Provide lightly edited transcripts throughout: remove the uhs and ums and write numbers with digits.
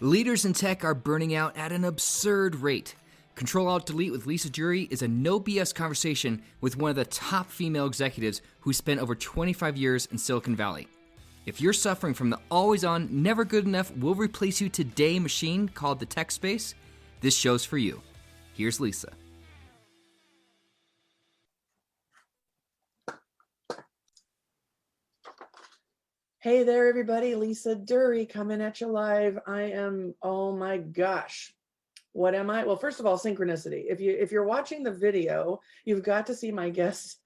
Leaders in tech are burning out at an absurd rate. Ctrl+Alt+Delete with Lisa Jury is a no BS conversation with one of the top female executives who spent over 25 years in Silicon Valley. If you're suffering from the always-on, never good enough, will replace you today machine called the tech space, this show's for you. Here's Lisa. Hey there, everybody. Lisa Jury coming at you live. Oh my gosh. What am I? Well, first of all, synchronicity. If you're watching the video, you've got to see my guest,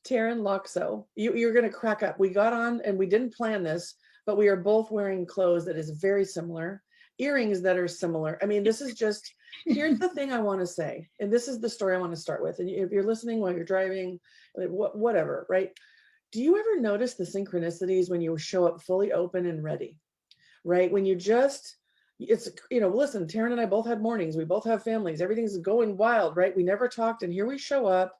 Taryn Laakso. You're going to crack up. We got on and we didn't plan this, but we are both wearing clothes that is very similar, earrings that are similar. I mean, this is just, here's the thing I want to say, and this is the story I want to start with. And if you're listening while you're driving, whatever, right? Do you ever notice the synchronicities when you show up fully open and ready, right? When you just, listen, Taryn and I both had mornings. We both have families. Everything's going wild, right? We never talked. And here we show up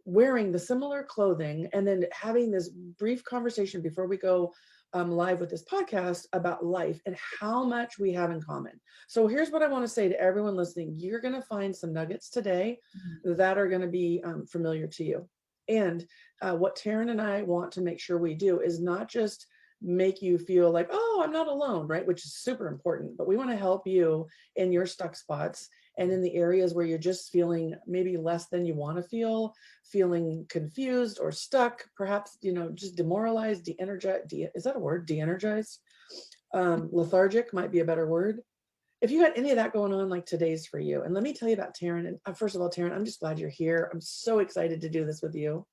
wearing the similar clothing and then having this brief conversation before we go live with this podcast about life and how much we have in common. So here's what I want to say to everyone listening. You're going to find some nuggets today that are going to be familiar to you. And what Taryn and I want to make sure we do is not just make you feel like, oh, I'm not alone, right? Which is super important, but we want to help you in your stuck spots and in the areas where you're just feeling maybe less than you want to feel, feeling confused or stuck, perhaps, just demoralized, de-energized. Is that a word? De-energized? Lethargic might be a better word. If you had any of that going on, like today's for you. And let me tell you about Taryn. And first of all, Taryn, I'm just glad you're here. I'm so excited to do this with you.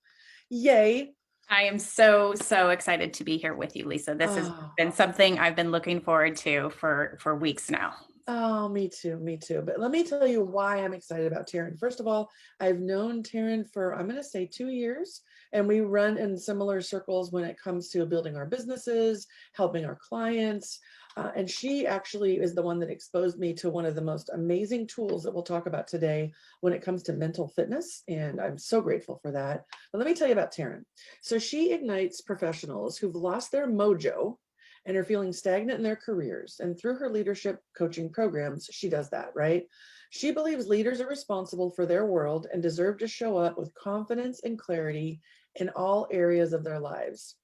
Yay. I am so excited to be here with you, Lisa. This has been something I've been looking forward to for weeks now. Oh, me too. But let me tell you why I'm excited about Taryn. First of all, I've known Taryn for, I'm going to say 2 years, and we run in similar circles when it comes to building our businesses, helping our clients. And she actually is the one that exposed me to one of the most amazing tools that we'll talk about today when it comes to mental fitness. And I'm so grateful for that. But let me tell you about Taryn. So she ignites professionals who've lost their mojo and are feeling stagnant in their careers. And through her leadership coaching programs, she does that, right? She believes leaders are responsible for their world and deserve to show up with confidence and clarity in all areas of their lives.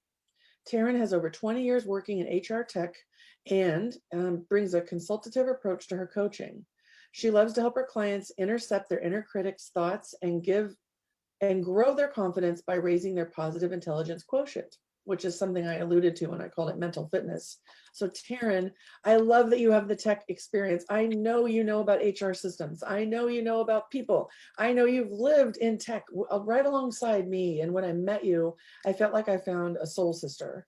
Taryn has over 20 years working in HR tech and brings a consultative approach to her coaching. She loves to help her clients intercept their inner critic's thoughts and grow their confidence by raising their positive intelligence quotient, which is something I alluded to when I called it mental fitness. So Taryn, I love that you have the tech experience. I know you know about HR systems. I know you know about people. I know you've lived in tech right alongside me. And when I met you, I felt like I found a soul sister.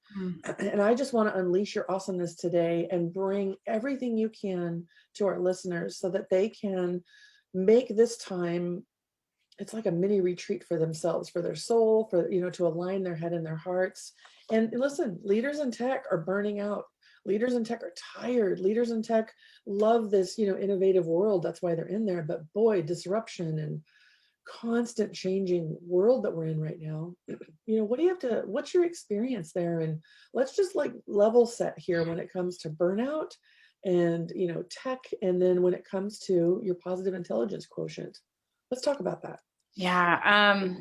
And I just want to unleash your awesomeness today and bring everything you can to our listeners so that they can make this time, it's like a mini retreat for themselves, for their soul, for, to align their head and their hearts. And listen, leaders in tech are burning out. Leaders in tech are tired. Leaders in tech love this, innovative world. That's why they're in there. But boy, disruption and constant changing world that we're in right now. What's your experience there? And let's just level set here when it comes to burnout and, tech. And then when it comes to your positive intelligence quotient, let's talk about that. Yeah.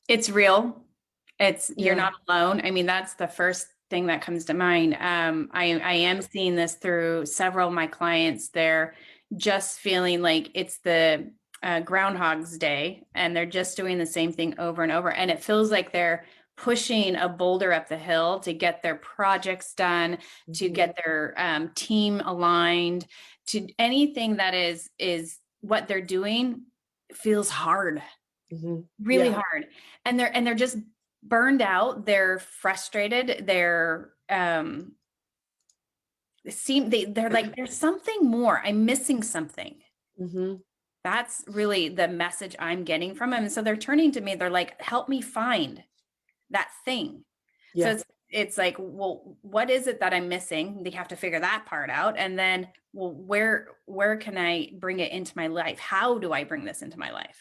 It's real. You're not alone. I mean, that's the first thing that comes to mind. I am seeing this through several of my clients. They're just feeling like it's the Groundhog's Day and they're just doing the same thing over and over. And it feels like they're pushing a boulder up the hill to get their projects done, to get their team aligned, to anything that is what they're doing feels hard, really hard. And they're just burned out. They're frustrated. They're like, there's something more. I'm missing something. That's really the message I'm getting from them. And so they're turning to me. They're like, help me find that thing. So it's like, well, what is it that I'm missing? They have to figure that part out. And then, well, where can I bring it into my life? How do I bring this into my life?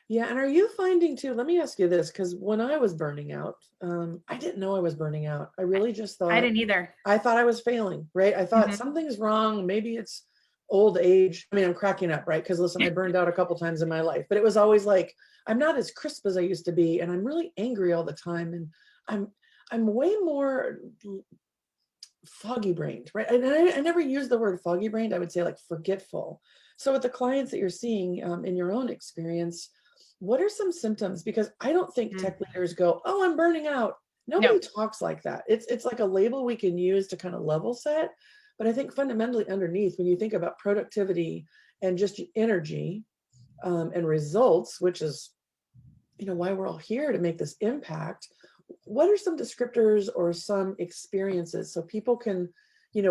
Yeah. And are you finding too, let me ask you this, because when I was burning out, I didn't know I was burning out. I really just I thought, didn't either. I thought I was failing, right? I thought Mhm. something's wrong. Maybe it's old age. I mean, I'm cracking up, right? Because listen, I burned out a couple times in my life, but it was always like, I'm not as crisp as I used to be. And I'm really angry all the time. And I'm, I'm way more foggy brained, right? And I never use the word foggy brained. I would say like forgetful. So with the clients that you're seeing in your own experience, what are some symptoms? Because I don't think Mm. tech leaders go, "Oh, I'm burning out." No. Nobody talks like that. It's like a label we can use to kind of level set. But I think fundamentally underneath, when you think about productivity and just energy and results, which is why we're all here to make this impact, what are some descriptors or some experiences so people can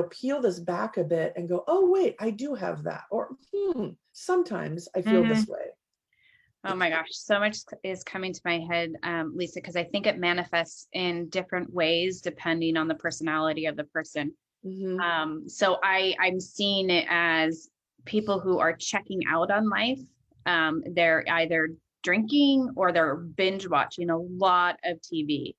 peel this back a bit and go, oh wait, I do have that, or sometimes I feel Mhm. this way. Oh my gosh, so much is coming to my head, Lisa, because I think it manifests in different ways depending on the personality of the person. Hmm. So I'm seeing it as people who are checking out on life. They're either drinking or they're binge watching a lot of TV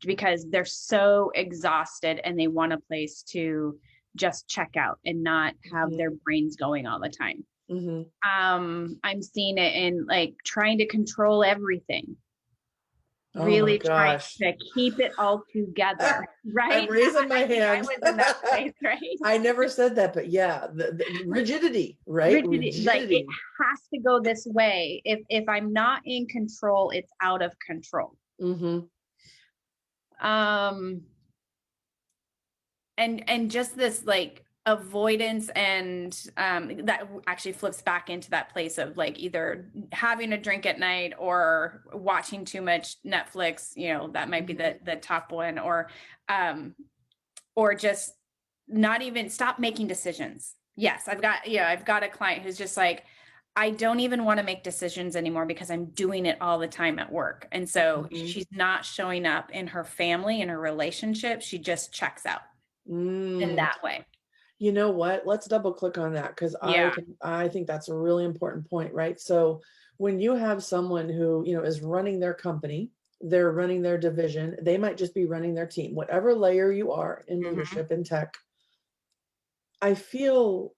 because they're so exhausted and they want a place to just check out and not have Hmm. their brains going all the time. Hmm. I'm seeing it in like trying to control everything, Oh my really trying gosh. to keep it all together, I'm right? raising my I think I hand. was in that place, right? I never said that, but yeah, the rigidity, right? Rigidity, like it Rigidity. has to go this way. If I'm not in control, it's out of control. Hmm. Um, and just this like avoidance and that actually flips back into that place of like either having a drink at night or watching too much Netflix, that might be the top one, or just not even stop making decisions. Yes, I've got a client who's just like, I don't even want to make decisions anymore because I'm doing it all the time at work. And so Hmm. she's not showing up in her family, in her relationship. She just checks out in Mm. that way. You know what? Let's double click on that because Yeah. I think that's a really important point, right? So when you have someone who, is running their company, they're running their division, they might just be running their team, whatever layer you are in Hmm. leadership in tech. I feel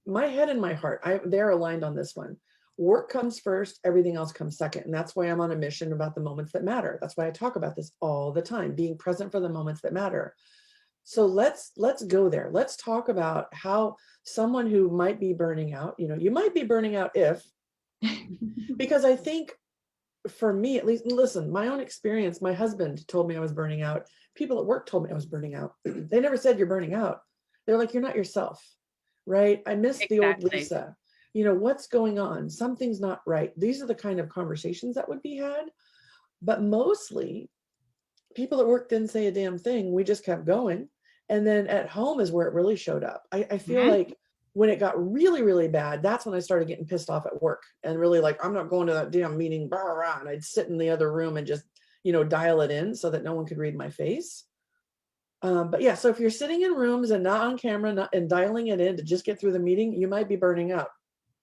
my head and my heart, they're aligned on this one. Work comes first, everything else comes second. And that's why I'm on a mission about the moments that matter. That's why I talk about this all the time, being present for the moments that matter. So let's go there. Let's talk about how someone who might be burning out, you might be burning out because I think for me, at least, listen, my own experience, my husband told me I was burning out. People at work told me I was burning out. They never said you're burning out. They're like, you're not yourself, right? I miss the old Exactly. Lisa. What's going on? Something's not right. These are the kind of conversations that would be had. But mostly people at work didn't say a damn thing. We just kept going. And then at home is where it really showed up. I feel Hmm. like when it got really, really bad, that's when I started getting pissed off at work and really like, I'm not going to that damn meeting. Blah, blah, blah. And I'd sit in the other room and just, dial it in so that no one could read my face. But yeah, so if you're sitting in rooms and not on camera and dialing it in to just get through the meeting, you might be burning out,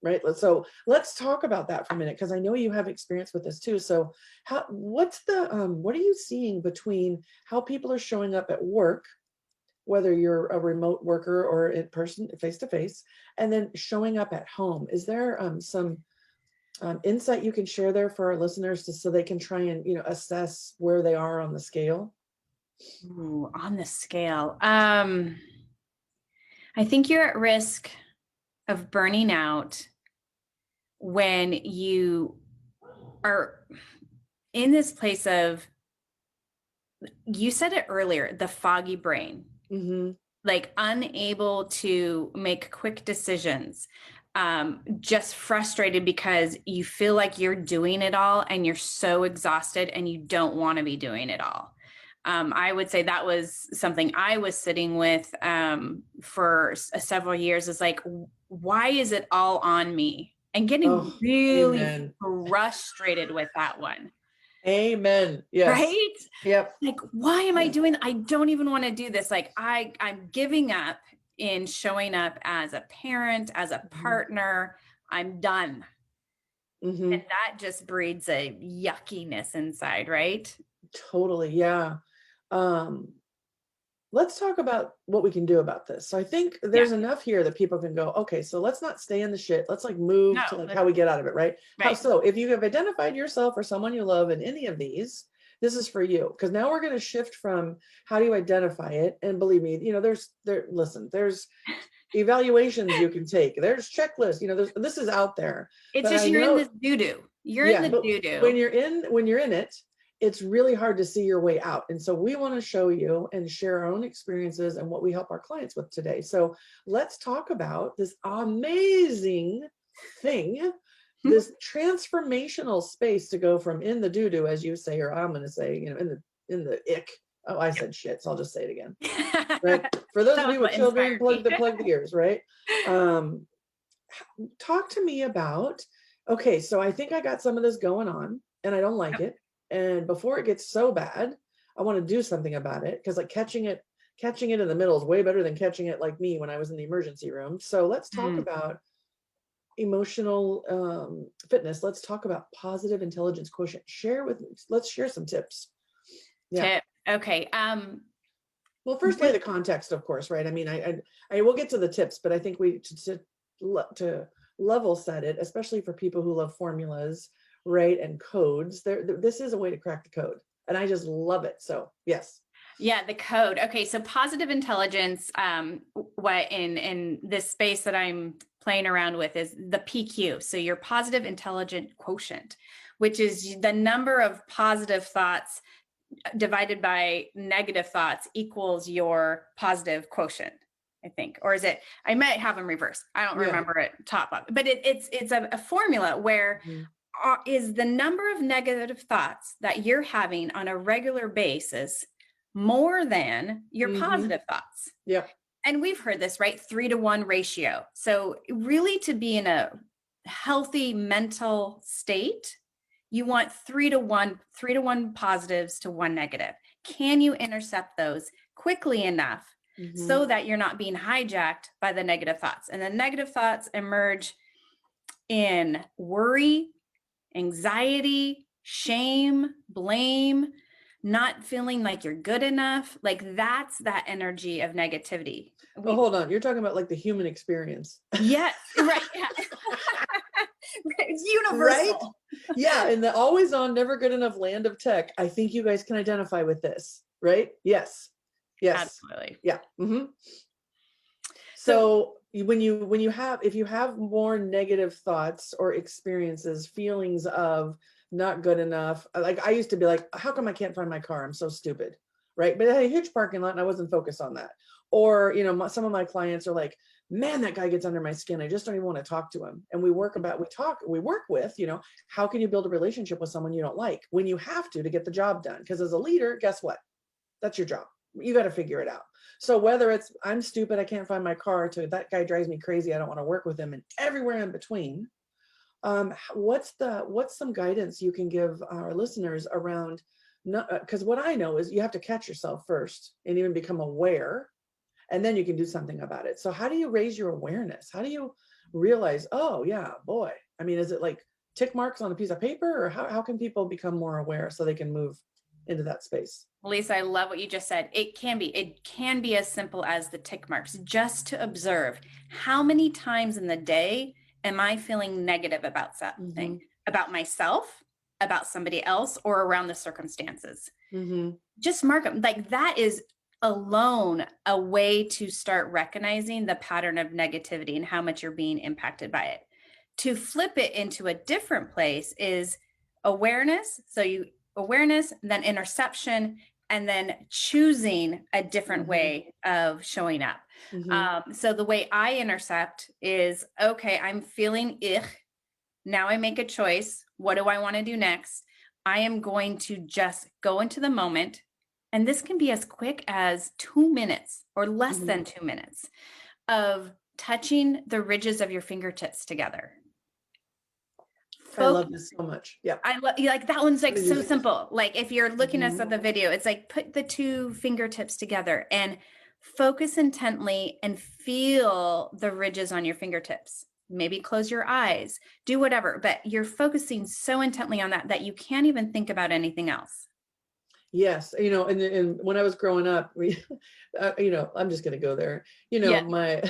right? So let's talk about that for a minute because I know you have experience with this too. So what are you seeing between how people are showing up at work, whether you're a remote worker or in person, face to face, and then showing up at home? Is there some insight you can share there for our listeners so they can try and assess where they are on the scale? Ooh, on the scale. I think you're at risk of burning out when you are in this place of, you said it earlier, the foggy brain, Mm-hmm. like unable to make quick decisions, just frustrated because you feel like you're doing it all and you're so exhausted and you don't want to be doing it all. I would say that was something I was sitting with for several years, is like, why is it all on me? And getting Oh, really amen. frustrated with that one, Amen. Yes. right? Yep. Like, why am I doing, I don't even want to do this. Like I'm giving up in showing up as a parent, as a Mhm. partner. I'm done. Mm-hmm. And that just breeds a yuckiness inside, right? Totally. Yeah. Let's talk about what we can do about this. So I think Yeah. there's enough here that people can go, okay, so let's not stay in the shit. Let's like move to No, like how we get out of it, right? How, right. so if you have identified yourself or someone you love in any of these, this is for you. Because now we're going to shift from how do you identify it? And believe me, you know, there's evaluations you can take. There's checklists, you know, this is out there. It's But just I you're in know, this doo-doo. You're in yeah, the but doo-doo. when you're in it, it's really hard to see your way out. And so we want to show you and share our own experiences and what we help our clients with today. So let's talk about this amazing thing, this transformational space to go from in the doo-doo, as you say, or I'm going to say, you know, in the ick. Oh, I said shit, so I'll just say it again. Right? For those That of was you what with children, inspired me. plug the ears, right? Talk to me about, okay, so I think I got some of this going on and I don't like it. And before it gets so bad, I want to do something about it, because like catching it in the middle is way better than catching it like me when I was in the emergency room. So let's talk about emotional fitness. Let's talk about positive intelligence quotient. Let's share some tips. Yeah. Tip. Okay. Well, first lay the context, of course, right? I mean, I will get to the tips, but I think to level set it, especially for people who love formulas, right, and codes. This is a way to crack the code, and I just love it. So yes. Yeah, the code. Okay, so positive intelligence, what in this space that I'm playing around with is the PQ. So your positive intelligent quotient, which is the number of positive thoughts divided by negative thoughts equals your positive quotient, I think. Or is it, I might have them reversed. I don't remember it top up, but it's a formula where is the number of negative thoughts that you're having on a regular basis more than your positive thoughts. Yeah. And we've heard this, right? 3-to-1 ratio. So really, to be in a healthy mental state, you want 3-to-1 positives to 1 negative. Can you intercept those quickly enough so that you're not being hijacked by the negative thoughts? And the negative thoughts emerge in worry, anxiety, shame, blame, not feeling like you're good enough. Like that's that energy of negativity. Oh, hold on. You're talking about like the human experience. Yes, right. Yeah. It's universal. Right? Yeah. In the always on, never good enough land of tech, I think you guys can identify with this, right? Yes. Yes. Absolutely. Yeah. So if you have more negative thoughts or experiences, feelings of not good enough, like I used to be like, how come I can't find my car? I'm so stupid. Right. But I had a huge parking lot and I wasn't focused on that. Or, you know, some of my clients are like, man, that guy gets under my skin. I just don't even want to talk to him. And we work with, you know, how can you build a relationship with someone you don't like when you have to get the job done? Because as a leader, guess what? That's your job. You got to figure it out. So whether it's I'm stupid, I can't find my car, to that guy drives me crazy, I don't want to work with him, and everywhere in between, what's some guidance you can give our listeners around? Because what I know is you have to catch yourself first and even become aware, and then you can do something about it. So how do you raise your awareness? How do you realize, oh yeah, boy, I mean, is it like tick marks on a piece of paper, or how can people become more aware so they can move into that space? Lisa, I love what you just said. It can be as simple as the tick marks, just to observe how many times in the day am I feeling negative about something, about myself, about somebody else, or around the circumstances. Just mark them. Like that is alone a way to start recognizing the pattern of negativity and how much you're being impacted by it. To flip it into a different place is awareness. So awareness, then interception, and then choosing a different way of showing up. So the way I intercept is, okay, I'm feeling ich. Now I make a choice. What do I want to do next? I am going to just go into the moment. And this can be as quick as 2 minutes or less than 2 minutes of touching the ridges of your fingertips together. I love this so much. Yeah. I like that one's like so simple. Like if you're looking at the video, it's like put the 2 fingertips together and focus intently and feel the ridges on your fingertips. maybe close your eyes, do whatever, but you're focusing so intently on that you can't even think about anything else. Yes, and when I was growing up, I'm just gonna go there. Yeah. My,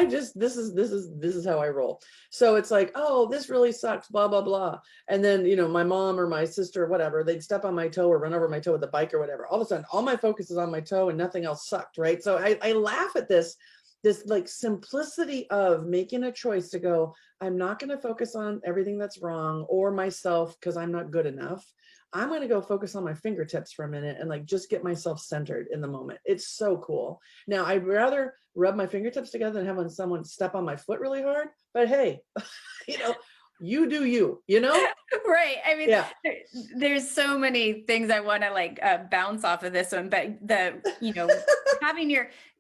this is how I roll. So it's like, oh, this really sucks, blah blah blah, and then my mom or my sister, or whatever, they'd step on my toe or run over my toe with a bike or whatever. All of a sudden, all my focus is on my toe and nothing else sucked, right? So I laugh at this like simplicity of making a choice to go, I'm not going to focus on everything that's wrong or myself because I'm not good enough. I'm going to go focus on my fingertips for a minute and like just get myself centered in the moment. It's so cool. Now, I'd rather rub my fingertips together than having someone step on my foot really hard. But hey, you do you, Right. I mean, yeah. there's so many things I want to like bounce off of this one, but having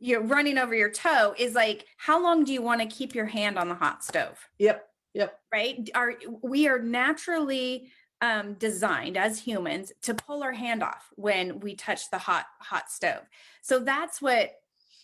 your running over your toe is like, how long do you want to keep your hand on the hot stove? Yep. Right. We are naturally designed as humans to pull our hand off when we touch the hot stove. So that's what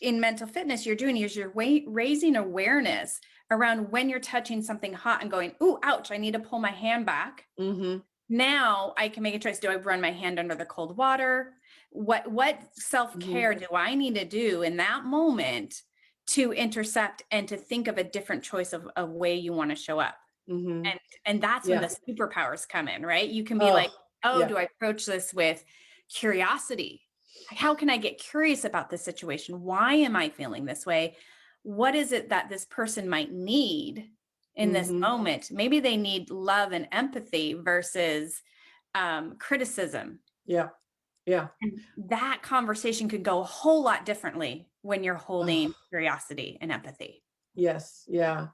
in mental fitness you're doing, is you're raising awareness around when you're touching something hot and going, ooh, ouch, I need to pull my hand back. Mm-hmm. Now I can make a choice. Do I run my hand under the cold water? What self-care do I need to do in that moment to intercept and to think of a different choice of a way you want to show up? Mm-hmm. And that's when the superpowers come in, right? You can be like, do I approach this with curiosity? How can I get curious about this situation? Why am I feeling this way? What is it that this person might need in this moment? Maybe they need love and empathy versus criticism. Yeah. And that conversation could go a whole lot differently when you're holding curiosity and empathy. Yes. Yeah.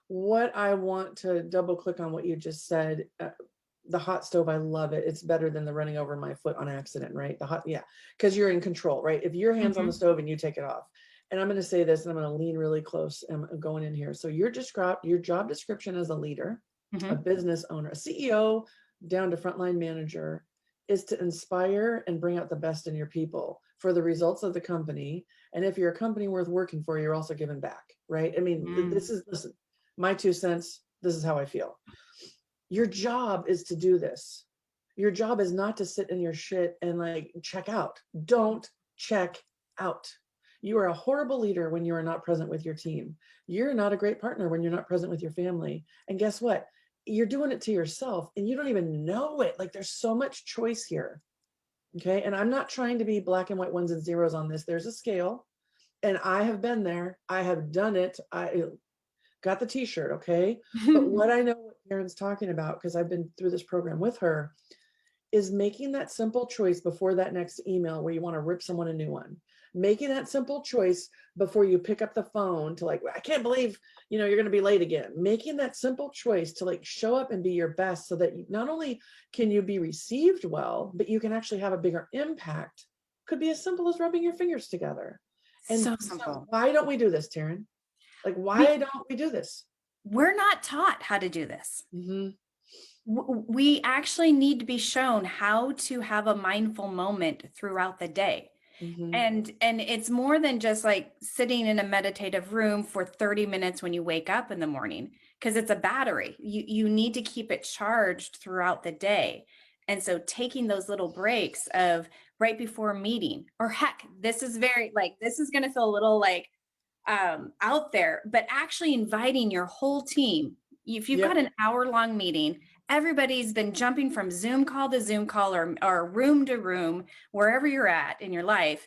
What I want to double click on what you just said, the hot stove, I love it. It's better than the running over my foot on accident, right? Because you're in control, right? If your hand's on the stove and you take it off. And I'm going to say this, and I'm going to lean really close. I'm going in here. So your job description as a leader, a business owner, a CEO, down to frontline manager, is to inspire and bring out the best in your people for the results of the company. And if you're a company worth working for, you're also giving back, right? I mean, listen, my 2 cents, this is how I feel. Your job is to do this. Your job is not to sit in your shit and like check out. Don't check out. You are a horrible leader when you are not present with your team. You're not a great partner when you're not present with your family. And guess what? You're doing it to yourself and you don't even know it. Like there's so much choice here. Okay. And I'm not trying to be black and white ones and zeros on this. There's a scale. And I have been there. I have done it. I got the t-shirt. Okay. But what I know what Taryn's talking about, because I've been through this program with her, is making that simple choice before that next email where you want to rip someone a new one. Making that simple choice before you pick up the phone to like, I can't believe, you're going to be late again. Making that simple choice to like show up and be your best so that not only can you be received well, but you can actually have a bigger impact. Could be as simple as rubbing your fingers together. And so simple. So why don't we do this, Taryn? Like, why don't we do this? We're not taught how to do this. We actually need to be shown how to have a mindful moment throughout the day. And it's more than just like sitting in a meditative room for 30 minutes when you wake up in the morning, because it's a battery. You need to keep it charged throughout the day. And so taking those little breaks of right before a meeting, or heck, this is going to feel a little like out there, but actually inviting your whole team. If you've got an hour-long meeting, everybody's been jumping from Zoom call to Zoom call or room to room, wherever you're at in your life,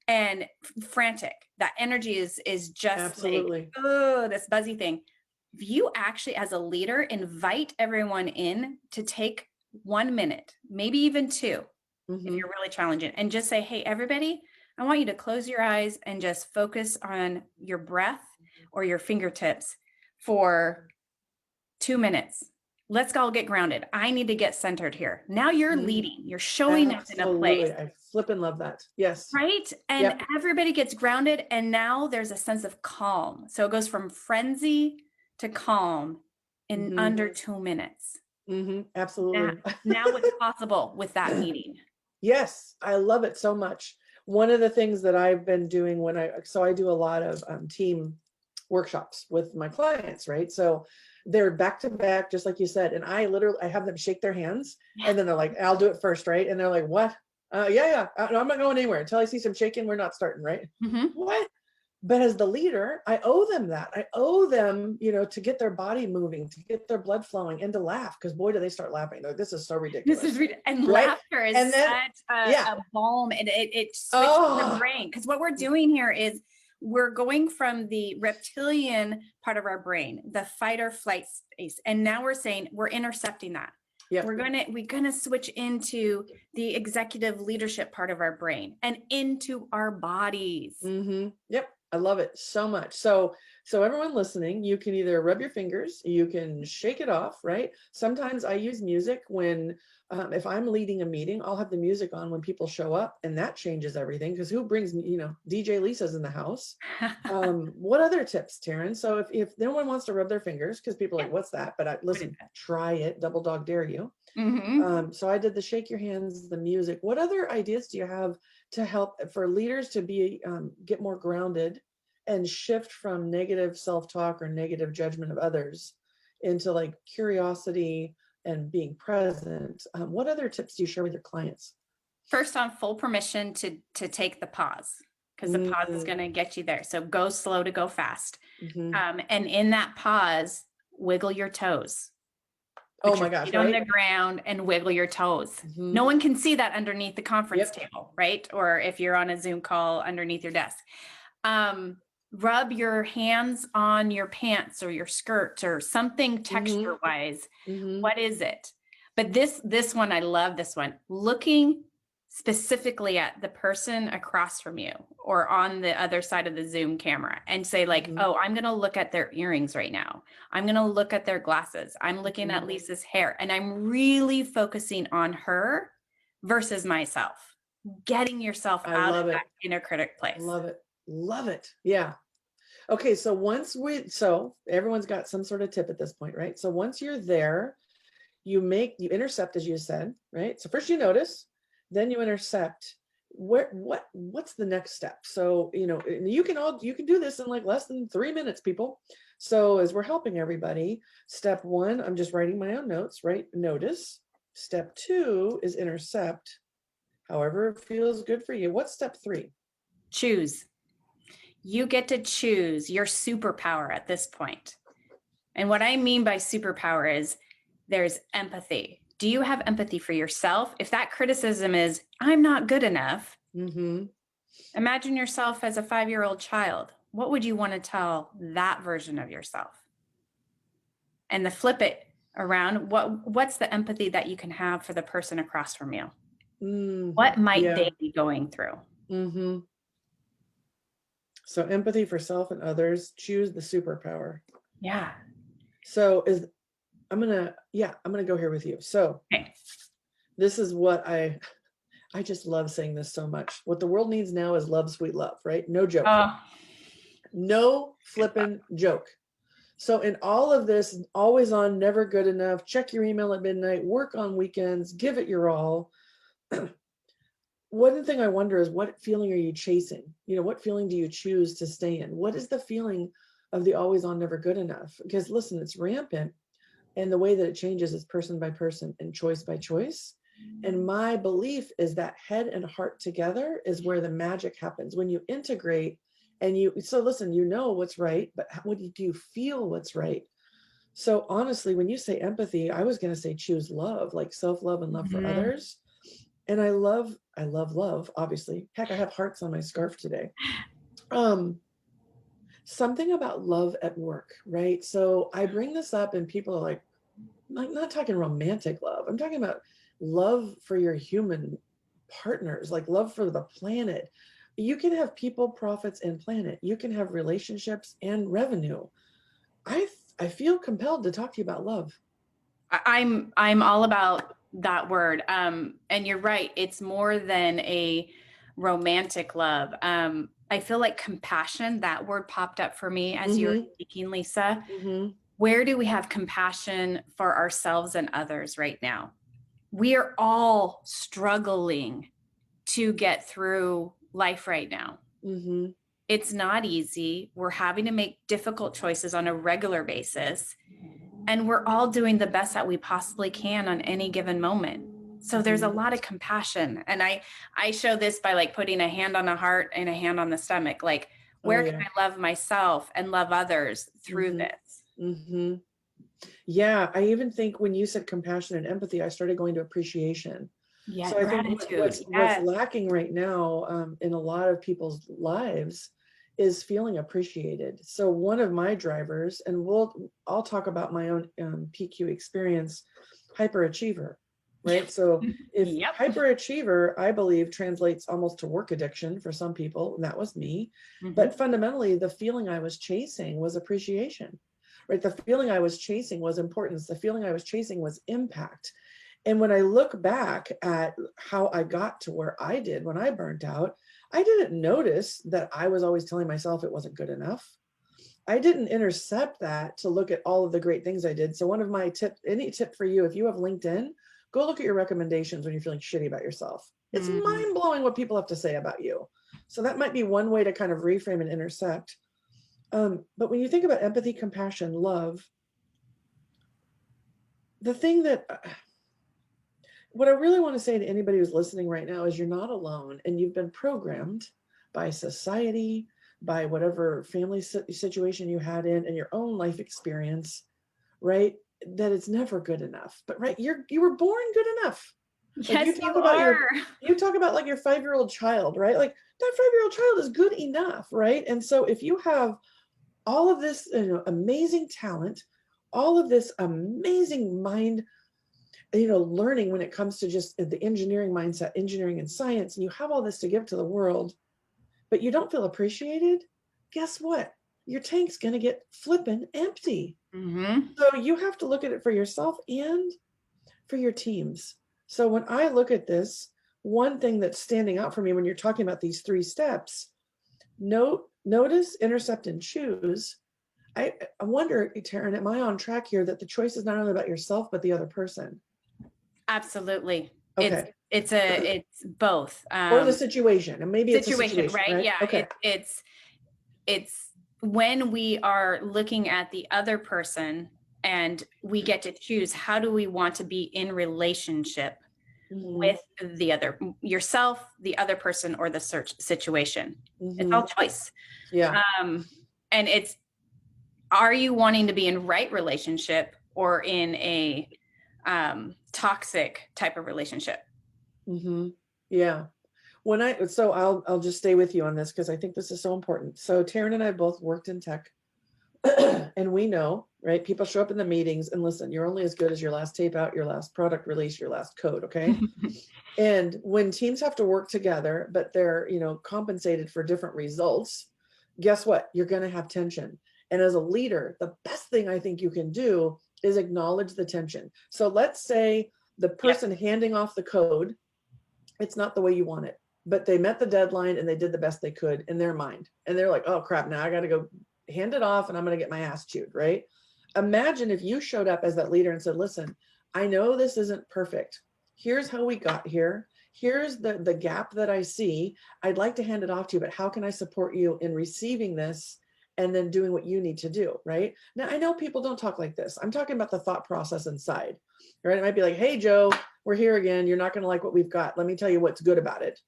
and frantic. That energy is just absolutely like, oh, this buzzy thing. If you actually, as a leader, invite everyone in to take 1 minute, maybe even 2, if you're really challenging, and just say, hey, everybody, I want you to close your eyes and just focus on your breath or your fingertips for 2 minutes. Let's all get grounded. I need to get centered here. Now you're leading, you're showing up in a place. I flipping love that. Yes. Right. And everybody gets grounded. And now there's a sense of calm. So it goes from frenzy to calm in under 2 minutes. Absolutely. Now what's possible with that meeting? Yes. I love it so much. One of the things that I've been doing I do a lot of team workshops with my clients, right? So they're back to back, just like you said. And I have them shake their hands, and then they're like, I'll do it first, right? And they're like, what? Yeah. No, I'm not going anywhere until I see some shaking. We're not starting, right? What? But as the leader, I owe them that. I owe them, to get their body moving, to get their blood flowing, and to laugh, because boy, do they start laughing. They're like, this is so ridiculous. And right? laughter is And then, such a balm, and it switches the brain. Because what we're doing here is we're going from the reptilian part of our brain, the fight or flight space, and now we're saying we're intercepting that. Yep. We're gonna switch into the executive leadership part of our brain and into our bodies. Yep. I love it so much. So everyone listening, you can either rub your fingers, you can shake it off, right? Sometimes I use music when, if I'm leading a meeting, I'll have the music on when people show up, and that changes everything, because who brings, DJ Lisa's in the house. What other tips, Taryn? So if no one wants to rub their fingers, because people are like, what's that? But listen, try it, double dog dare you. So I did the shake your hands, the music. What other ideas do you have to help for leaders to be get more grounded and shift from negative self-talk or negative judgment of others into like curiosity and being present? What other tips do you share with your clients? First, on full permission to take the pause, because the pause is going to get you there. So go slow to go fast. And in that pause, wiggle your toes. Oh my gosh, feet on the ground and wiggle your toes. No one can see that underneath the conference table, right? Or if you're on a Zoom call underneath your desk. Rub your hands on your pants or your skirt or something texture wise. What is it? But this one, I love this one. Looking specifically at the person across from you or on the other side of the Zoom camera and say like, oh, I'm going to look at their earrings right now. I'm going to look at their glasses. I'm looking at Lisa's hair, and I'm really focusing on her versus myself, getting yourself out of that inner critic place. Love it. Love it. Yeah. Okay. So everyone's got some sort of tip at this point, right? So once you're there, you intercept, as you said, right? So first you notice, then you intercept. What's the next step? So, you can do this in like less than 3 minutes, people. So as we're helping everybody, step 1, I'm just writing my own notes, right? Notice. Step 2 is intercept. However it feels good for you. What's step 3? Choose. You get to choose your superpower at this point. And what I mean by superpower is there's empathy. Do you have empathy for yourself? If that criticism is, I'm not good enough, imagine yourself as a 5-year-old child. What would you want to tell that version of yourself? And to flip it around, what's the empathy that you can have for the person across from you? What might they be going through? So empathy for self and others, choose the superpower. Yeah. So I'm gonna go here with you. So this is what I just love saying this so much. What the world needs now is love, sweet love, right? No joke. No flippin' joke. So in all of this, always on, never good enough, check your email at midnight, work on weekends, give it your all. One thing I wonder is, what feeling are you chasing? What feeling do you choose to stay in? What is the feeling of the always on, never good enough? Because listen, it's rampant. And the way that it changes is person by person and choice by choice. And my belief is that head and heart together is where the magic happens. When you integrate so listen, what's right, but how do you feel what's right? So honestly, when you say empathy, I was going to say choose love, like self-love and love for others. And I love love, obviously. Heck, I have hearts on my scarf today. Something about love at work, right? So I bring this up and people are like, I'm not talking romantic love. I'm talking about love for your human partners, like love for the planet. You can have people, profits, and planet. You can have relationships and revenue. I feel compelled to talk to you about love. I'm all about that word. And you're right. It's more than a romantic love. I feel like compassion, that word popped up for me as you were speaking, Lisa. Where do we have compassion for ourselves and others right now? We are all struggling to get through life right now. It's not easy. We're having to make difficult choices on a regular basis. And we're all doing the best that we possibly can on any given moment. So there's a lot of compassion. And I show this by like putting a hand on the heart and a hand on the stomach. Like, where can I love myself and love others through this? Yeah, I even think when you said compassion and empathy, I started going to appreciation. Yeah, so I gratitude. think what's lacking right now in a lot of people's lives is feeling appreciated. So one of my drivers, and I'll talk about my own PQ experience, hyperachiever, right? So if hyperachiever, I believe, translates almost to work addiction for some people, and that was me. But fundamentally, the feeling I was chasing was appreciation, right? The feeling I was chasing was importance. The feeling I was chasing was impact. And when I look back at how I got to where I did when I burnt out, I didn't notice that I was always telling myself it wasn't good enough. I didn't intercept that to look at all of the great things I did. So one of my any tip for you, if you have LinkedIn, go look at your recommendations when you're feeling shitty about yourself. It's mind blowing what people have to say about you. So that might be one way to kind of reframe and intercept. But when you think about empathy, compassion, love, the thing that... what I really want to say to anybody who's listening right now is you're not alone, and you've been programmed by society, by whatever family situation you had and your own life experience, right? That it's never good enough. But right, you were born good enough. Yes, like you talk about like your 5-year-old child, right? Like that 5-year-old child is good enough, right? And so if you have all of this amazing talent, all of this amazing mind, learning when it comes to just the engineering mindset, engineering and science, and you have all this to give to the world, but you don't feel appreciated, guess what? Your tank's going to get flipping empty. So you have to look at it for yourself and for your teams. So when I look at this, one thing that's standing out for me when you're talking about these 3 steps, notice, intercept, and choose. I wonder, Taryn, am I on track here that the choice is not only about yourself, but the other person? Absolutely. Okay. It's both. Or the situation, and maybe it's a situation, right? Yeah. Okay. It's when we are looking at the other person and we get to choose, how do we want to be in relationship with the other, yourself, the other person, or the search situation? It's all choice. Yeah. And it's, are you wanting to be in right relationship or in a toxic type of relationship? Yeah. I'll just stay with you on this because I think this is so important. So Taryn and I both worked in tech and we know, right? People show up in the meetings and listen, you're only as good as your last tape out, your last product release, your last code. Okay. And when teams have to work together, but they're, compensated for different results, guess what? You're going to have tension. And as a leader, the best thing I think you can do is acknowledge the tension. So let's say the person handing off the code, it's not the way you want it, but they met the deadline and they did the best they could in their mind. And they're like, oh crap, now I got to go hand it off and I'm going to get my ass chewed, right? Imagine if you showed up as that leader and said, listen, I know this isn't perfect. Here's how we got here. Here's the gap that I see. I'd like to hand it off to you, but how can I support you in receiving this and then doing what you need to do, right? Now, I know people don't talk like this. I'm talking about the thought process inside, right? It might be like, hey, Joe, we're here again. You're not going to like what we've got. Let me tell you what's good about it,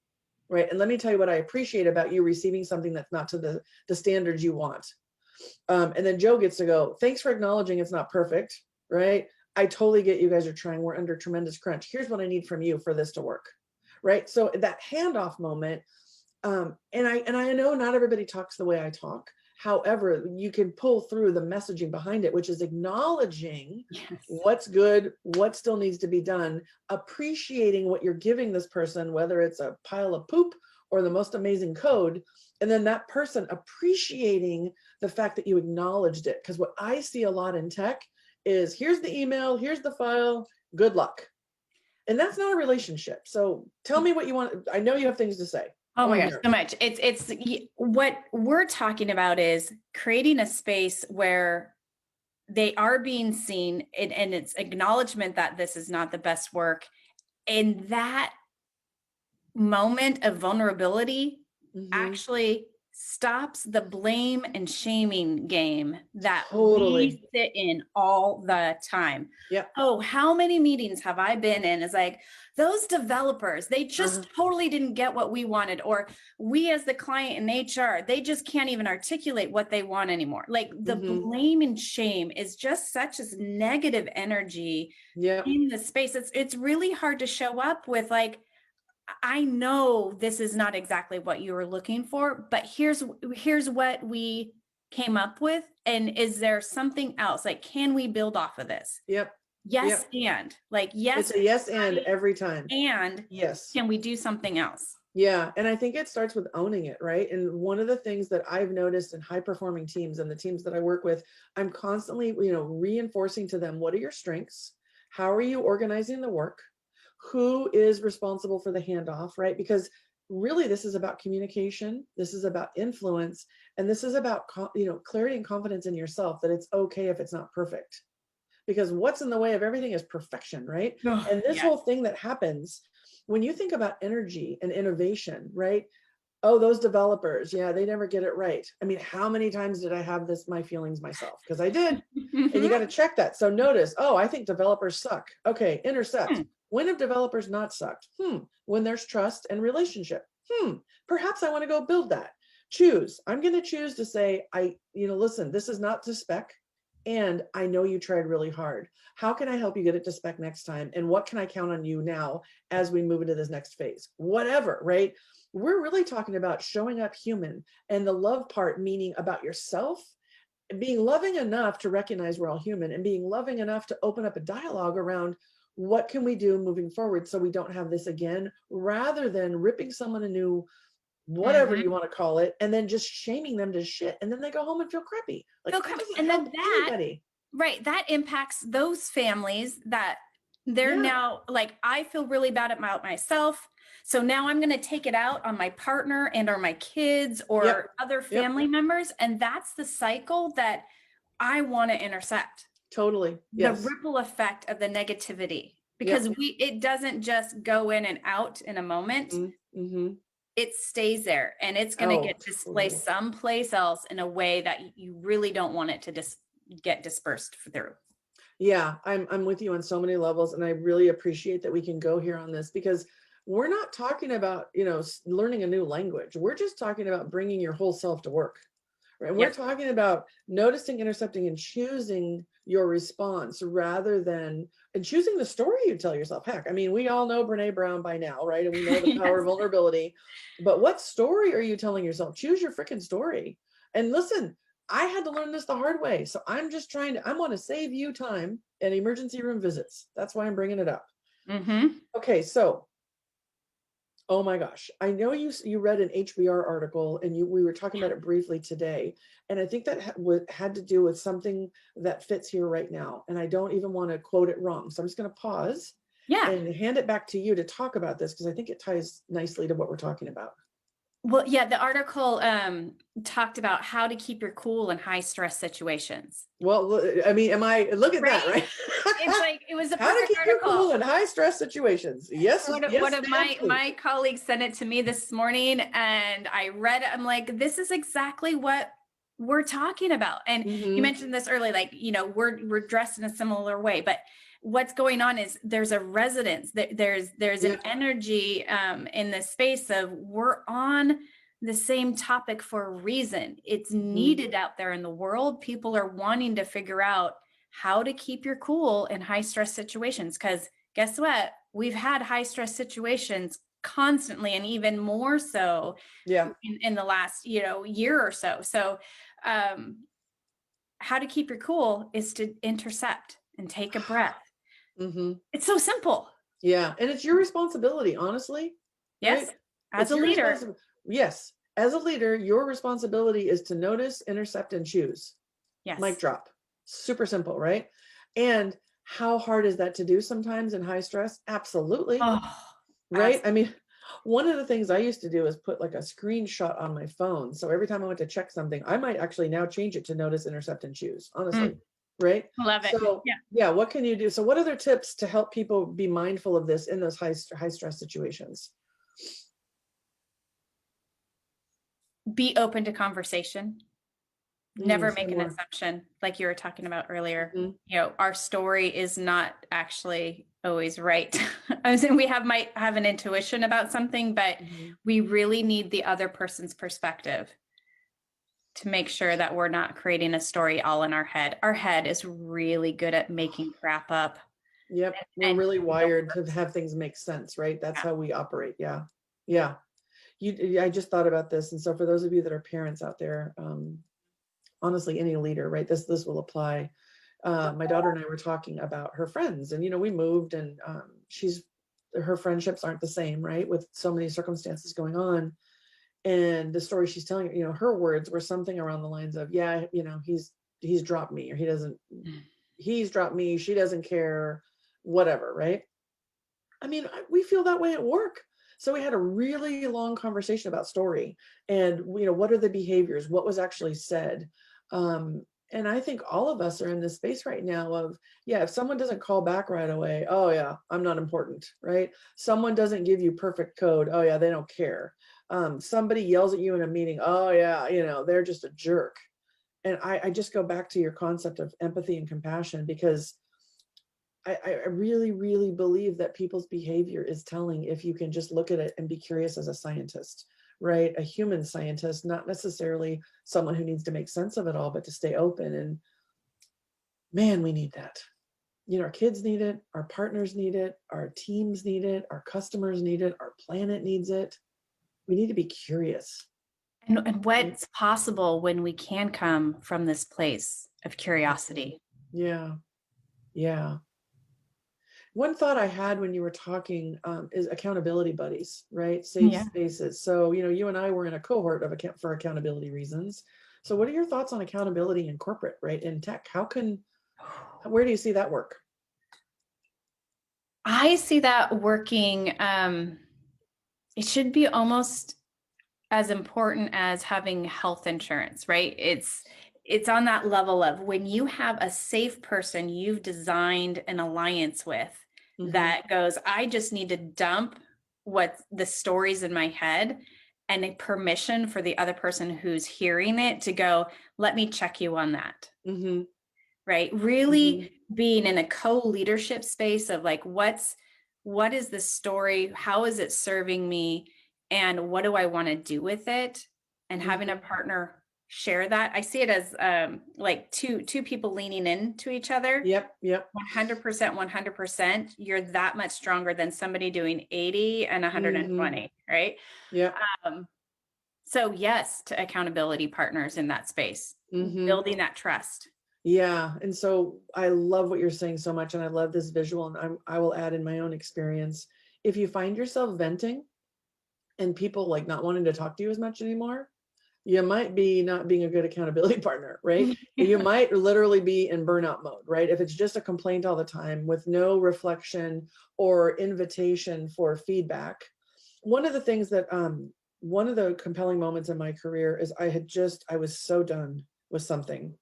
right? And let me tell you what I appreciate about you receiving something that's not to the standards you want. And then Joe gets to go, thanks for acknowledging it's not perfect, right? I totally get you guys are trying. We're under tremendous crunch. Here's what I need from you for this to work, right? So that handoff moment, and I know not everybody talks the way I talk. However, you can pull through the messaging behind it, which is acknowledging what's good, what still needs to be done, appreciating what you're giving this person, whether it's a pile of poop or the most amazing code, and then that person appreciating the fact that you acknowledged it. Because what I see a lot in tech is here's the email, here's the file, good luck. And that's not a relationship. So tell me what you want. I know you have things to say. Oh my gosh, so much. It's what we're talking about is creating a space where they are being seen and it's acknowledgement that this is not the best work. And that moment of vulnerability actually stops the blame and shaming game that Totally. we sit in all the time. Yeah. Oh, how many meetings have I been in? It's like, those developers, they just totally didn't get what we wanted. Or we as the client in HR, they just can't even articulate what they want anymore. Like the blame and shame is just such as negative energy in the space. It's really hard to show up with like, I know this is not exactly what you were looking for, but here's what we came up with. And is there something else? Like, can we build off of this? Yep. Yes. And like, yes. It's a yes and every time. And yes. Can we do something else? Yeah. And I think it starts with owning it, right? And one of the things that I've noticed in high performing teams and the teams that I work with, I'm constantly, reinforcing to them, what are your strengths? How are you organizing the work? Who is responsible for the handoff, right? Because really this is about communication. This is about influence. And this is about, clarity and confidence in yourself that it's okay if it's not perfect. Because what's in the way of everything is perfection, right? And this whole thing that happens when you think about energy and innovation, right? Oh, those developers, they never get it right. I mean, how many times did I have my feelings myself? Because I did. And you got to check that. So notice, I think developers suck. Okay, intercept. When have developers not sucked? When there's trust and relationship. Perhaps I want to go build that. Choose. I'm going to choose to say, listen, this is not to spec. And I know you tried really hard. How can I help you get it to spec next time? And what can I count on you now as we move into this next phase? Whatever, right? We're really talking about showing up human, and the love part meaning about yourself, and being loving enough to recognize we're all human, and being loving enough to open up a dialogue around what can we do moving forward so we don't have this again, rather than ripping someone a new whatever you want to call it, and then just shaming them to shit, and then they go home and feel crappy. Like, and then that impacts those families that they're now like, I feel really bad about myself, so now I'm going to take it out on my partner and or my kids or other family members, and that's the cycle that I want to intercept. Totally. The ripple effect of the negativity, because it doesn't just go in and out in a moment. It stays there, and it's going to get displaced someplace else in a way that you really don't want it to get dispersed through. Yeah, I'm with you on so many levels, and I really appreciate that we can go here on this, because we're not talking about, learning a new language. We're just talking about bringing your whole self to work. Right? We're talking about noticing, intercepting, and choosing your response rather than, and choosing the story you tell yourself. Heck, I mean, we all know Brene Brown by now, right? And we know the power of vulnerability, but what story are you telling yourself? Choose your freaking story. And listen, I had to learn this the hard way. So I'm just I want to save you time and emergency room visits. That's why I'm bringing it up. Okay. So, oh my gosh, I know you read an HBR article, and we were talking about it briefly today. And I think that had to do with something that fits here right now. And I don't even want to quote it wrong. So I'm just going to pause and hand it back to you to talk about this, because I think it ties nicely to what we're talking about. Well, the article talked about how to keep your cool in high stress situations. Well, I mean, look at that, right? It's like, it was a how to keep article. Your cool in high stress situations. Yes. One of my colleagues sent it to me this morning, and I read it. I'm like, this is exactly what we're talking about. And you mentioned this earlier, like, we're dressed in a similar way, but what's going on is there's a resonance, there's an energy in the space of, we're on the same topic for a reason. It's needed out there in the world. People are wanting to figure out how to keep your cool in high stress situations, because guess what? We've had high stress situations constantly, and even more so in the last year or so. So how to keep your cool is to intercept and take a breath. It's so simple. Yeah. And it's your responsibility, honestly. Yes. Right? As a leader. Yes. As a leader, your responsibility is to notice, intercept, and choose. Yes. Mic drop. Super simple, right? And how hard is that to do sometimes in high stress? Absolutely. Right? Absolutely. I mean, one of the things I used to do is put like a screenshot on my phone. So every time I went to check something, I might actually now change it to notice, intercept, and choose, honestly. Right? Love it. So what can you do? So what other tips to help people be mindful of this in those high stress situations? Be open to conversation. Never Say make an more. assumption, like you were talking about earlier. Mhm. You know, our story is not actually always right. I was saying we might have an intuition about something, but Mhm. we really need the other person's perspective to make sure that we're not creating a story all in our head. Our head is really good at making crap up. Yep. We're And really wired to have things make sense, right? That's yeah. how we operate. Yeah. Yeah. I just thought about this. And so for those of you that are parents out there, honestly, any leader, right? This will apply. My daughter and I were talking about her friends, and we moved, and her friendships aren't the same, right? With so many circumstances going on, and the story she's telling, her words were something around the lines of, yeah, he's dropped me, or he's dropped me, she doesn't care, whatever, right? I mean, we feel that way at work. So we had a really long conversation about story and, what are the behaviors? What was actually said? And I think all of us are in this space right now of, yeah, if someone doesn't call back right away, oh yeah, I'm not important, right? Someone doesn't give you perfect code. Oh yeah, they don't care. Somebody yells at you in a meeting. Oh yeah, they're just a jerk. And I just go back to your concept of empathy and compassion, because I really, really believe that people's behavior is telling if you can just look at it and be curious as a scientist, right? A human scientist, not necessarily someone who needs to make sense of it all, but to stay open. And man, we need that. Our kids need it, our partners need it, our teams need it, our customers need it, our planet needs it. We need to be curious. And what's possible when we can come from this place of curiosity? Yeah. Yeah. One thought I had when you were talking is accountability buddies, right? Safe Yeah. spaces. So, you and I were in a cohort for accountability reasons. So what are your thoughts on accountability in corporate, right? In tech, where do you see that work? I see that working. It should be almost as important as having health insurance, right? It's on that level of when you have a safe person you've designed an alliance with that goes, I just need to dump what the stories in my head, and a permission for the other person who's hearing it to go, let me check you on that. Mm-hmm. Right? Really being in a co-leadership space of like, what is the story? How is it serving me? And what do I want to do with it? And having a partner share that. I see it as like two people leaning into each other. Yep. 100%, 100%. You're that much stronger than somebody doing 80 and 120, right? Yeah. So yes, to accountability partners in that space, building that trust. Yeah. And so I love what you're saying so much. And I love this visual. And I will add in my own experience. If you find yourself venting and people like not wanting to talk to you as much anymore, you might be not being a good accountability partner, right? You might literally be in burnout mode, right? If it's just a complaint all the time with no reflection or invitation for feedback. One of the things that, one of the compelling moments in my career is I was so done with something.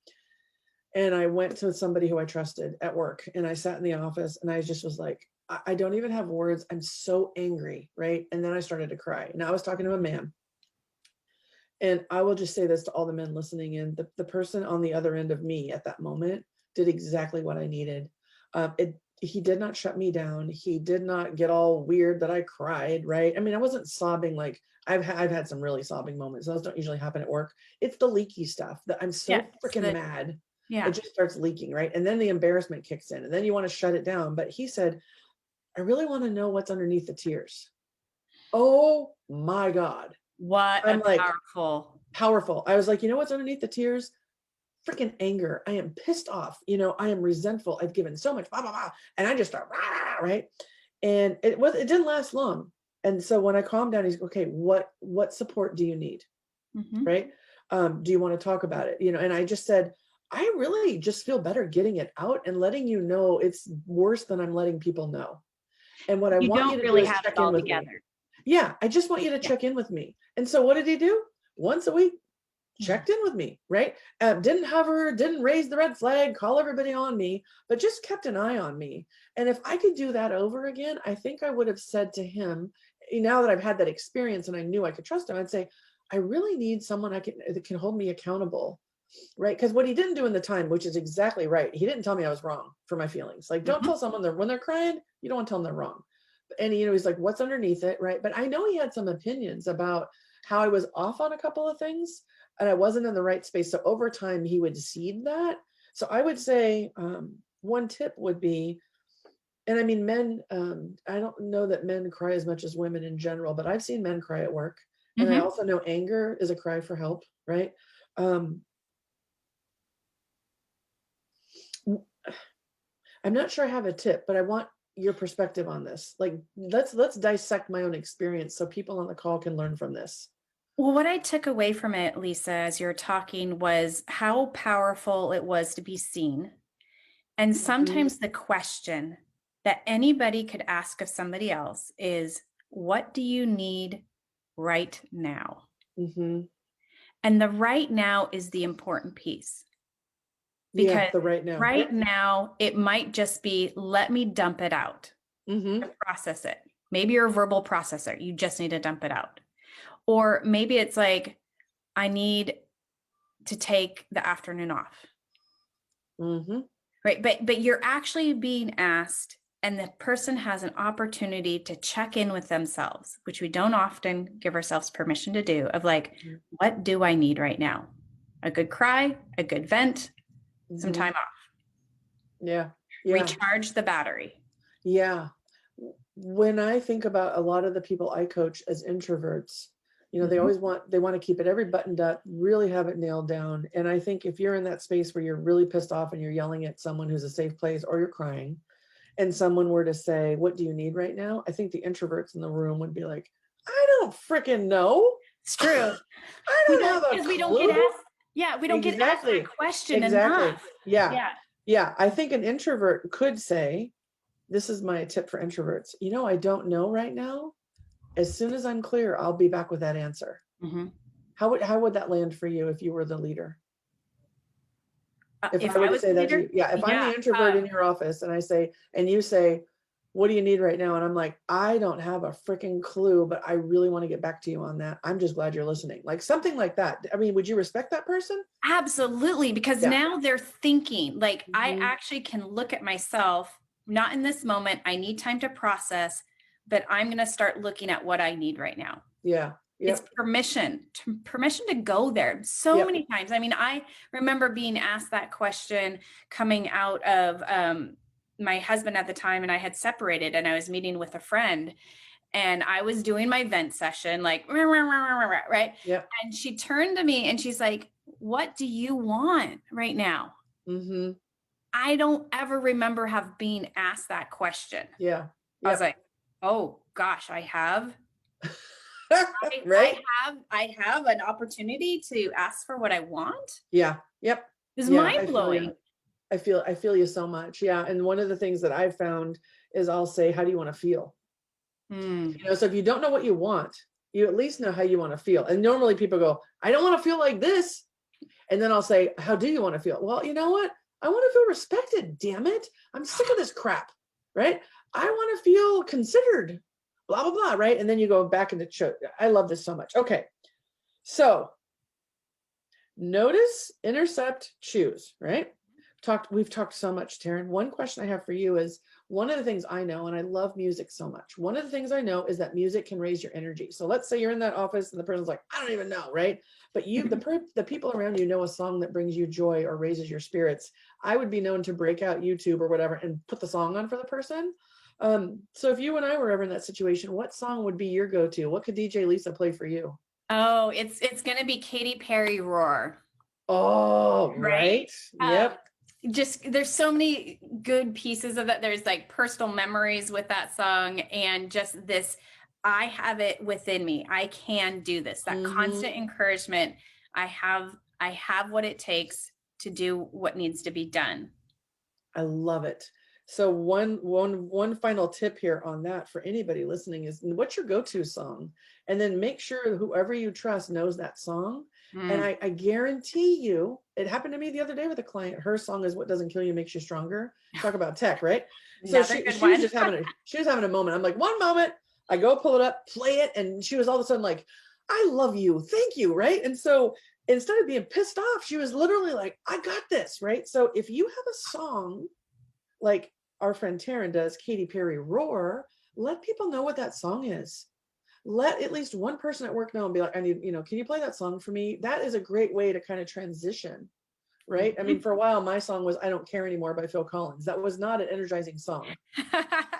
And I went to somebody who I trusted at work, and I sat in the office and I just was like, I don't even have words. I'm so angry, right? And then I started to cry. And I was talking to a man. And I will just say this to all the men listening in, the person on the other end of me at that moment did exactly what I needed. He did not shut me down. He did not get all weird that I cried, right? I mean, I wasn't sobbing. Like I've had some really sobbing moments. Those don't usually happen at work. It's the leaky stuff that I'm so freaking mad. Yeah. It just starts leaking, right? And then the embarrassment kicks in, and then you want to shut it down. But he said, I really want to know what's underneath the tears. Oh my God. What I'm like, powerful. I was like, what's underneath the tears? Freaking anger. I am pissed off. I am resentful. I've given so much, blah, blah, blah. And I just start, right? And it didn't last long. And so when I calmed down, he's okay, what support do you need? Right? Do you want to talk about it? And I just said, I really just feel better getting it out and letting you know it's worse than I'm letting people know. And what I want you to do is check in with me. Yeah, I just want you to check in with me. And so what did he do? Once a week, checked in with me, right? Didn't hover, didn't raise the red flag, call everybody on me, but just kept an eye on me. And if I could do that over again, I think I would have said to him, now that I've had that experience and I knew I could trust him, I'd say, I really need someone that can hold me accountable. Right. Because what he didn't do in the time, which is exactly right. He didn't tell me I was wrong for my feelings. Like, don't tell someone when they're crying, you don't want to tell them they're wrong. And, he's like, what's underneath it? Right. But I know he had some opinions about how I was off on a couple of things and I wasn't in the right space. So over time, he would seed that. So I would say one tip would be, and I mean, men, I don't know that men cry as much as women in general, but I've seen men cry at work. And I also know anger is a cry for help. Right. I'm not sure I have a tip, but I want your perspective on this. Like, let's dissect my own experience so people on the call can learn from this. Well, what I took away from it, Lisa, as you're talking, was how powerful it was to be seen. And sometimes the question that anybody could ask of somebody else is, what do you need right now? And the right now is the important piece. Because the right now. Right now, it might just be, let me dump it out, process it. Maybe you're a verbal processor. You just need to dump it out. Or maybe it's like, I need to take the afternoon off. Right. But you're actually being asked, and the person has an opportunity to check in with themselves, which we don't often give ourselves permission to do, of like, what do I need right now? A good cry, a good vent, some time off. Yeah. Recharge the battery. Yeah. When I think about a lot of the people I coach as introverts, they always want to keep it every buttoned up, really have it nailed down. And I think if you're in that space where you're really pissed off and you're yelling at someone who's a safe place, or you're crying, and someone were to say, what do you need right now? I think the introverts in the room would be like, I don't freaking know. It's true. I don't have a clue. We don't get asked. Yeah, we don't get asked that question enough. Yeah. I think an introvert could say, this is my tip for introverts. I don't know right now. As soon as I'm clear, I'll be back with that answer. How would that land for you if you were the leader? If I were to say that to you, if I'm the introvert in your office and you say, what do you need right now? And I'm like, I don't have a freaking clue, but I really want to get back to you on that. I'm just glad you're listening. Like something like that. I mean, would you respect that person? Absolutely. Because now they're thinking, like, I actually can look at myself, not in this moment. I need time to process, but I'm going to start looking at what I need right now. Yeah. It's permission to go there so many times. I mean, I remember being asked that question coming out of my husband at the time, and I had separated and I was meeting with a friend and I was doing my vent session, like, right. Yep. And she turned to me and she's like, what do you want right now? I don't ever remember being asked that question. Yeah. I was like, oh gosh, I have. Right. I have an opportunity to ask for what I want. Yeah. Yep. It's mind blowing. I feel you so much. Yeah. And one of the things that I've found is I'll say, how do you want to feel? So if you don't know what you want, you at least know how you want to feel. And normally people go, I don't want to feel like this. And then I'll say, how do you want to feel? Well, you know what? I want to feel respected. Damn it. I'm sick of this crap. Right. I want to feel considered. Blah, blah, blah. Right. And then you go back into show. I love this so much. Okay. So notice, intercept, choose. Right. We've talked so much, Taryn. One question I have for you is, one of the things I know, and I love music so much, one of the things I know is that music can raise your energy. So let's say you're in that office and the person's like, I don't even know, right? But you, the people around you know a song that brings you joy or raises your spirits. I would be known to break out YouTube or whatever and put the song on for the person. So if you and I were ever in that situation, what song would be your go-to? What could DJ Lisa play for you? Oh, it's going to be Katy Perry, Roar. Oh, right. Yep. Just there's so many good pieces of it. There's like personal memories with that song, and just this, I have it within me. I can do this. That constant encouragement. I have what it takes to do what needs to be done. I love it. So one final tip here on that for anybody listening is, what's your go-to song? And then make sure whoever you trust knows that song. And I guarantee you, it happened to me the other day with a client. Her song is What Doesn't Kill You Makes You Stronger. Talk about tech, right? So she was just having a moment. I'm like, one moment. I go pull it up, play it. And she was all of a sudden like, I love you. Thank you. Right. And so instead of being pissed off, she was literally like, I got this. Right. So if you have a song like our friend Taryn does, Katy Perry Roar, let people know what that song is. Let at least one person at work know and be like, I need, can you play that song for me? That is a great way to kind of transition. Right. Mm-hmm. I mean, for a while, my song was I Don't Care Anymore by Phil Collins. That was not an energizing song.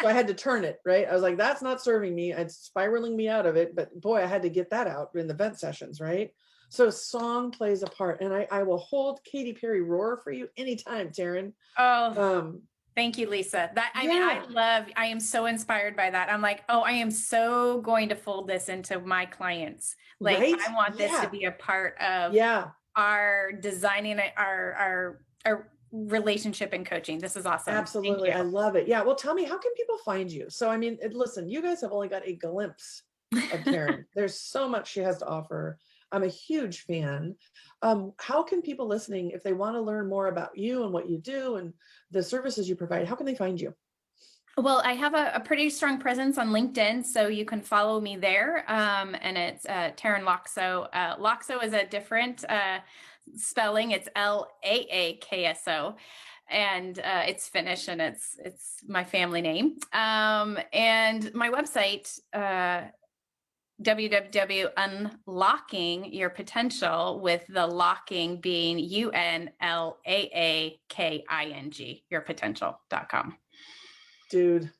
So I had to turn it. Right. I was like, that's not serving me. It's spiraling me out of it. But boy, I had to get that out in the vent sessions. Right. So song plays a part. And I will hold Katy Perry Roar for you anytime, Taryn. Oh, thank you, Lisa. I am so inspired by that. I'm like, oh, I am so going to fold this into my clients. Like, right? I want this to be a part of our designing our relationship and coaching. This is awesome. Absolutely. I love it. Yeah. Well, tell me, how can people find you? So, I mean, listen, you guys have only got a glimpse of Taryn. There's so much she has to offer. I'm a huge fan. How can people listening, if they want to learn more about you and what you do and the services you provide, how can they find you? Well, I have a pretty strong presence on LinkedIn, so you can follow me there. And it's Taryn Laakso. Laakso is a different spelling. It's Laakso. And it's Finnish, and it's my family name. And my website, www.unlocking with the locking being UNLAAKING, yourpotential.com. Dude,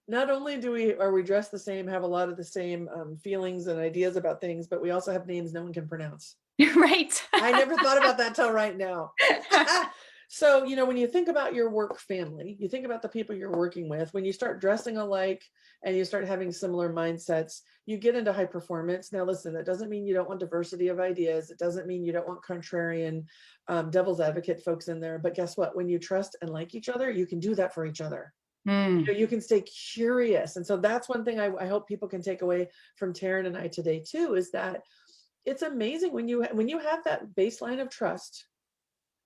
not only are we dressed the same, have a lot of the same feelings and ideas about things, but we also have names no one can pronounce. Right. I never thought about that till right now. So, when you think about your work family, you think about the people you're working with, when you start dressing alike and you start having similar mindsets, you get into high performance. Now, listen, that doesn't mean you don't want diversity of ideas. It doesn't mean you don't want contrarian, devil's advocate folks in there. But guess what? When you trust and like each other, you can do that for each other. You can stay curious. And so that's one thing I hope people can take away from Taryn and I today too, is that it's amazing when you have that baseline of trust,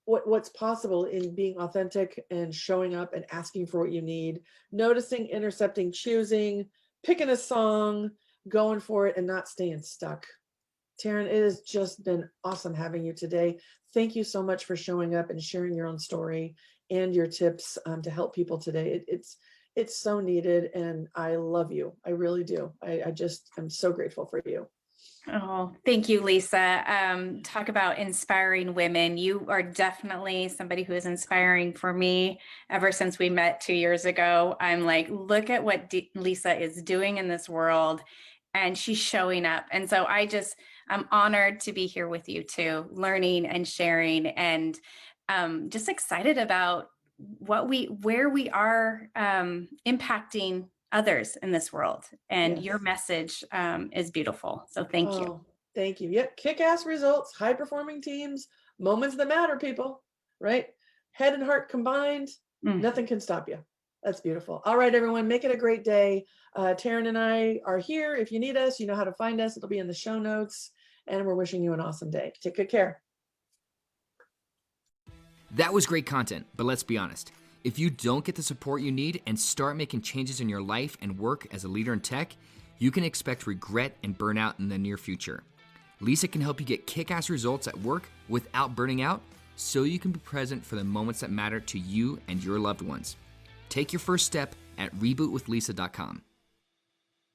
what's possible in being authentic and showing up and asking for what you need, noticing, intercepting, choosing, picking a song, going for it, and not staying stuck. Taryn, it has just been awesome having you today. Thank you so much for showing up and sharing your own story and your tips to help people today. It's so needed, and I love you. I really do. I'm so grateful for you. Oh, thank you, Lisa. Talk about inspiring women. You are definitely somebody who is inspiring for me ever since we met 2 years ago. I'm like, look at what Lisa is doing in this world, and she's showing up. And so I'm honored to be here with you too, learning and sharing, and just excited about where we are impacting others in this world. And your message is beautiful. So thank you. Thank you. Yep. Kick-ass results, high performing teams, moments that matter, people, right? Head and heart combined, nothing can stop you. That's beautiful. All right, everyone, make it a great day. Taryn and I are here. If you need us, you know how to find us. It'll be in the show notes. And we're wishing you an awesome day. Take good care. That was great content, but let's be honest. If you don't get the support you need and start making changes in your life and work as a leader in tech, you can expect regret and burnout in the near future. Lisa can help you get kick-ass results at work without burning out, so you can be present for the moments that matter to you and your loved ones. Take your first step at rebootwithlisa.com.